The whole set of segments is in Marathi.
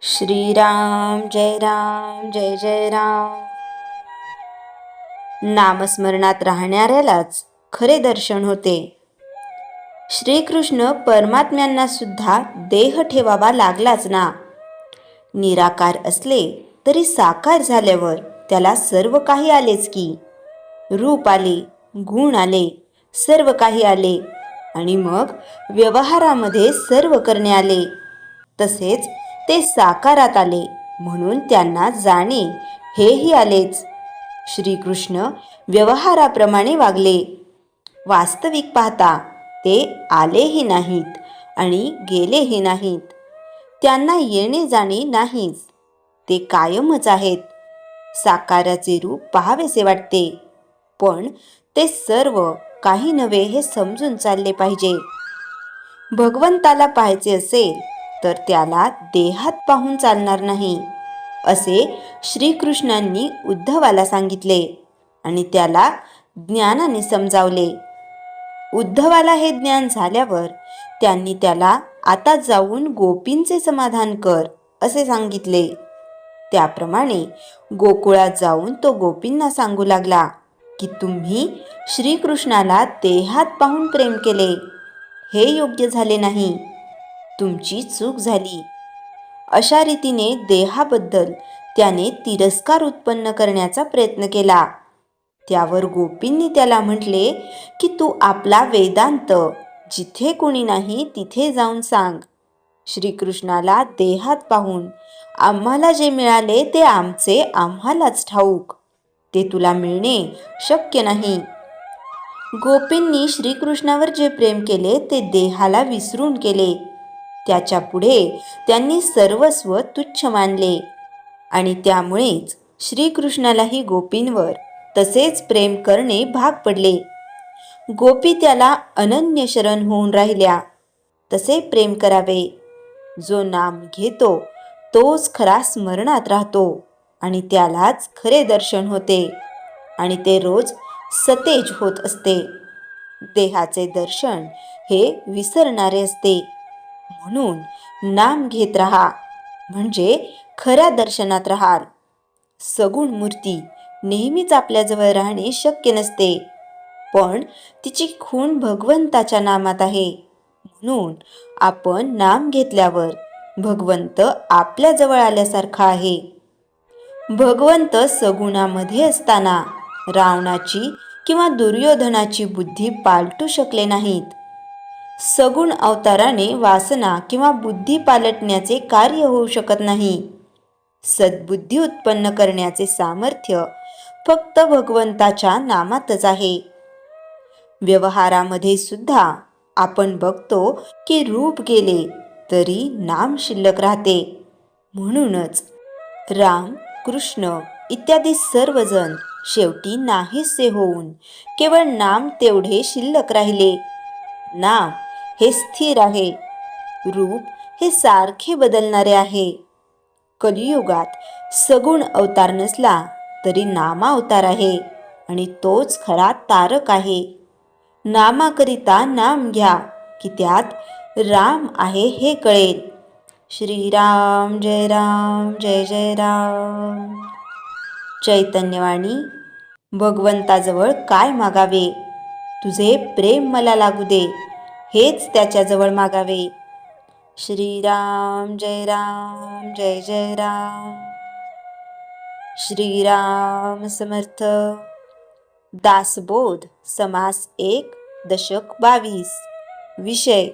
श्रीराम जय राम जय जय राम. नामस्मरणात राहणाऱ्यालाच खरे दर्शन होते. श्रीकृष्ण परमात्म्यांना सुद्धा देह ठेवावा लागलाच ना. निराकार असले तरी साकार झाल्यावर त्याला सर्व काही आलेच की. रूप आले, गुण आले, सर्व काही आले आणि मग व्यवहारामध्ये सर्व करणे आले. तसेच ते साकारात आले म्हणून त्यांना जाणे हेही आलेच. श्रीकृष्ण व्यवहाराप्रमाणे वागले. वास्तविक पाहता ते आलेही नाहीत आणि गेलेही नाहीत. त्यांना येणे जाणे नाहीच, ते कायमच आहेत. साकाराचे रूप पाहावेसे वाटते, पण ते सर्व काही नव्हे हे समजून चालले पाहिजे. भगवंताला पाहायचे असेल तर त्याला देहात पाहून चालणार नाही, असे श्रीकृष्णांनी उद्धवाला सांगितले आणि त्याला ज्ञानाने समजावले. उद्धवाला हे ज्ञान झाल्यावर त्यांनी त्याला आता जाऊन गोपींचे समाधान कर असे सांगितले. त्याप्रमाणे गोकुळात जाऊन तो गोपींना सांगू लागला की तुम्ही श्रीकृष्णाला देहात पाहून प्रेम केले, हे योग्य झाले नाही, तुमची चूक झाली. अशा रीतीने देहाबद्दल त्याने तिरस्कार उत्पन्न करण्याचा प्रयत्न केला. त्यावर गोपींनी त्याला म्हटले की तू आपला वेदांत जिथे कोणी नाही तिथे जाऊन सांग. श्रीकृष्णाला देहात पाहून आम्हाला जे मिळाले ते आमचे आम्हालाच ठाऊक, ते तुला मिळणे शक्य नाही. गोपींनी श्रीकृष्णावर जे प्रेम केले ते देहाला विसरून केले. त्याच्या पुढे त्यांनी सर्वस्व तुच्छ मानले आणि त्यामुळेच श्रीकृष्णालाही गोपींवर तसेच प्रेम करणे भाग पडले. गोपी त्याला अनन्य शरण होऊन राहिल्या. तसे प्रेम करावे. जो नाम घेतो तोच खरा स्मरणात राहतो आणि त्यालाच खरे दर्शन होते आणि ते रोज सतेज होत असते. देहाचे दर्शन हे विसरणारे असते. म्हणून नाम घेत राहा, म्हणजे खऱ्या दर्शनात राहाल. सगुण मूर्ती नेहमीच आपल्याजवळ राहणे शक्य नसते, पण तिची खूण भगवंताच्या नामात आहे. म्हणून आपण नाम घेतल्यावर भगवंत आपल्याजवळ आल्यासारखा आहे. भगवंत सगुणामध्ये असताना रावणाची किंवा दुर्योधनाची बुद्धी पालटू शकले नाहीत. सगुण अवताराने वासना किंवा बुद्धी पालटण्याचे कार्य होऊ शकत नाही. सद्बुद्धी उत्पन्न करण्याचे सामर्थ्य फक्त भगवंताच्या नामातच आहे. व्यवहारामध्ये सुद्धा आपण बघतो की रूप गेले तरी नाम शिल्लक राहते. म्हणूनच राम, कृष्ण इत्यादी सर्वजण शेवटी नाहीसे होऊन केवळ नाम तेवढे शिल्लक राहिले. नाम हे स्थिर आहे, रूप हे सारखे बदलणारे आहे. कलियुगात सगुण अवतार नसला तरी नामावतार आहे आणि तोच खरा तारक आहे. नामाकरिता नाम घ्या की त्यात राम आहे हे कळेल. श्रीराम जय राम जय जय राम. चैतन्यवाणी. भगवंताजवळ काय मागावे? तुझे प्रेम मला लागू दे, हेच त्याच्याजवळ मागावे. श्रीराम जय राम जय जय राम. श्रीराम समर्थ. दासबोध समास 1 दशक 22. विषय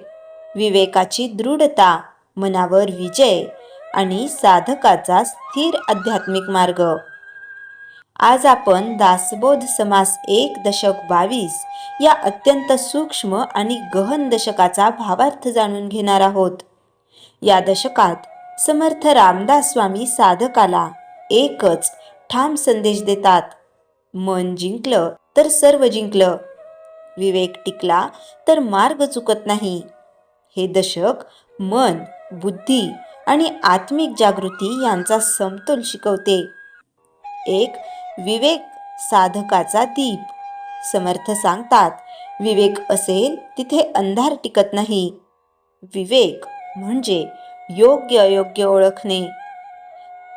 विवेकाची दृढता, मनावर विजय आणि साधकाचा स्थिर आध्यात्मिक मार्ग. आज आपण दासबोध समास 1 दशक 22 या अत्यंत सूक्ष्म आणि गहन दशकाचा भावार्थ जाणून घेणार आहोत. या दशकात समर्थ रामदास स्वामी साधकाला एकच ठाम संदेश देतात. मन जिंकलं तर सर्व जिंकलं. विवेक टिकला तर मार्ग चुकत नाही. हे दशक मन, बुद्धी आणि आत्मिक जागृती यांचा समतोल शिकवते. एक विवेक साधकाचा दीप. समर्थ सांगतात, विवेक असेल तिथे अंधार टिकत नाही. विवेक म्हणजे योग्य अयोग्य ओळखणे,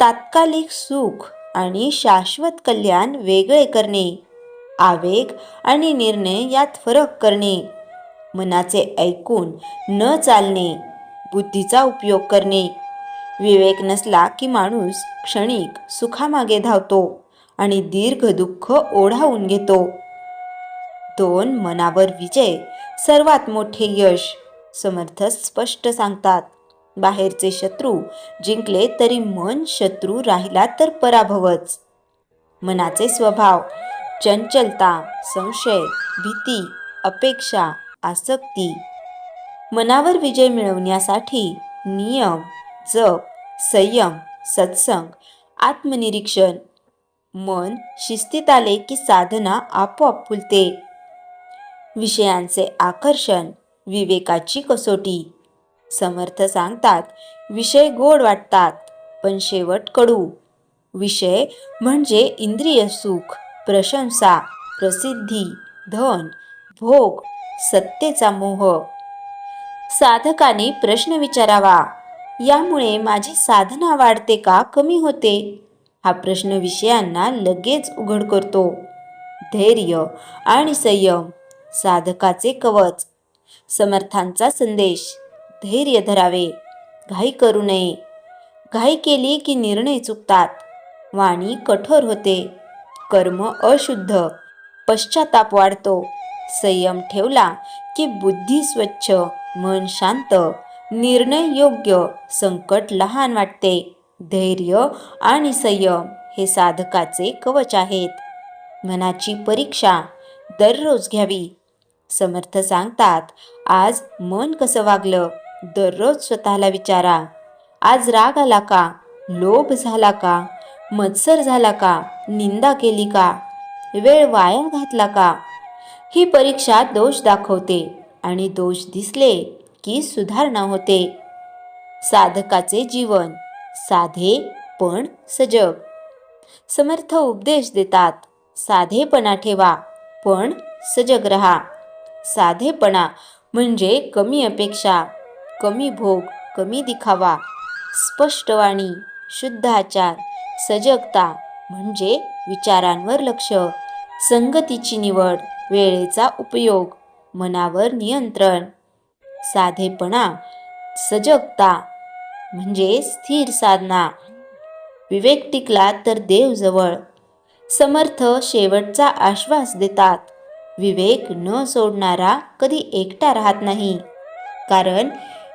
तात्कालिक सुख आणि शाश्वत कल्याण वेगळे करणे, आवेग आणि निर्णय यात फरक करणे, मनाचे ऐकून न चालणे, बुद्धीचा उपयोग करणे. विवेक नसला की माणूस क्षणिक सुखामागे धावतो आणि दीर्घ दुःख ओढावून घेतो. 2. मनावर विजय सर्वात मोठे यश. समर्थ स्पष्ट सांगतात, बाहेरचे शत्रू जिंकले तरी मन शत्रू राहिला तर पराभवच. मनाचे स्वभाव: चंचलता, संशय, भीती, अपेक्षा, आसक्ती. मनावर विजय मिळवण्यासाठी नियम, जप, संयम, सत्संग, आत्मनिरीक्षण. मन शिस्तीत आले की साधना आपोआप फुलते. विषयांचे आकर्षण, विवेकाची कसोटी. समर्थ सांगतात, विषय गोड वाटतात पण शेवट कडू. विषय म्हणजे इंद्रिय सुख, प्रशंसा, प्रसिद्धी, धन, भोग, सत्तेचा मोह. साधकाने प्रश्न विचारावा, यामुळे माझी साधना वाढते का कमी होते? हा प्रश्न विषयांना लगेच उघड करतो. धैर्य आणि संयम साधकाचे कवच. समर्थांचा संदेश: धैर्य धरावे, घाई करू नये. घाई केली की निर्णय चुकतात, वाणी कठोर होते, कर्म अशुद्ध, पश्चाताप वाढतो. संयम ठेवला की बुद्धी स्वच्छ, मन शांत, निर्णय योग्य, संकट लहान वाटते. धैर्य आणि संयम हे साधकाचे कवच आहेत. मनाची परीक्षा दररोज घ्यावी. समर्थ सांगतात, आज मन कसं वागलं? दररोज स्वतःला विचारा. आज राग आला का? लोभ झाला का? मत्सर झाला का? निंदा केली का? वेळ वाया घातला का? ही परीक्षा दोष दाखवते आणि दोष दिसले की सुधारणा होते. साधकाचे जीवन साधे पण सजग. समर्थ उपदेश देतात, साधेपणा ठेवा पण सजग रहा. साधेपणा म्हणजे कमी अपेक्षा, कमी भोग, कमी दिखावा, स्पष्ट वाणी, शुद्ध आचार. सजगता म्हणजे विचारांवर लक्ष, संगतीची निवड, वेळेचा उपयोग, मनावर नियंत्रण. साधेपणा, सजगता म्हणजे स्थिर साधना. विवेक टिकला तर देव जवळ. समर्थ शेवटचा आश्वास देतात, विवेक न सोडणारा कधी एकटा राहत नाही. कारण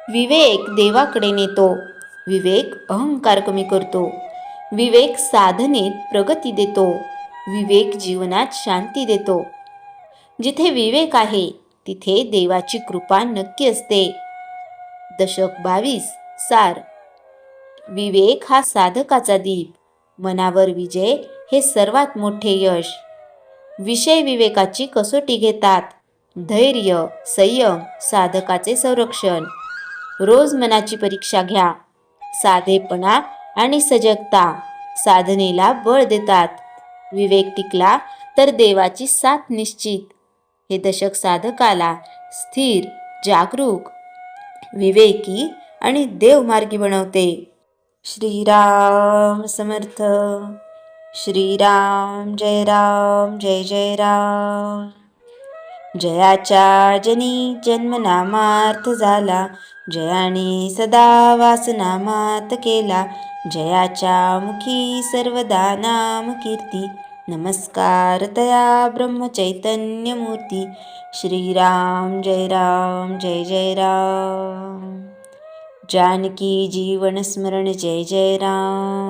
विवेक देवाकडे नेतो. विवेक अहंकार कमी करतो. विवेक साधनेत प्रगती देतो. विवेक जीवनात शांती देतो. जिथे विवेक आहे तिथे देवाची कृपा नक्की असते. दशक 22 सार. विवेक हा साधकाचा दीप. मनावर विजय हे सर्वात मोठे यश. विषय विवेकाची कसोटी घेतात. धैर्य, संयम साधकाचे संरक्षण. रोज मनाची परीक्षा घ्या. साधेपणा आणि सजगता साधनेला बळ देतात. विवेक टिकला तर देवाची साथ निश्चित. हे दशक साधकाला स्थिर, जागरूक, विवेकी आणि देवमार्गी बनवते. श्रीराम समर्थ. श्रीराम जय राम जय जय राम. जयाच्या जनी जन्मनामार्थ झाला, जयाने सदा वासनामात केला. जयाच्या मुखी सर्वदा नाम कीर्ती, नमस्कार तया ब्रह्मचैतन्य मूर्ती. श्रीराम जय राम जय जय राम. जानकी जीवन स्मरण जय जय राम.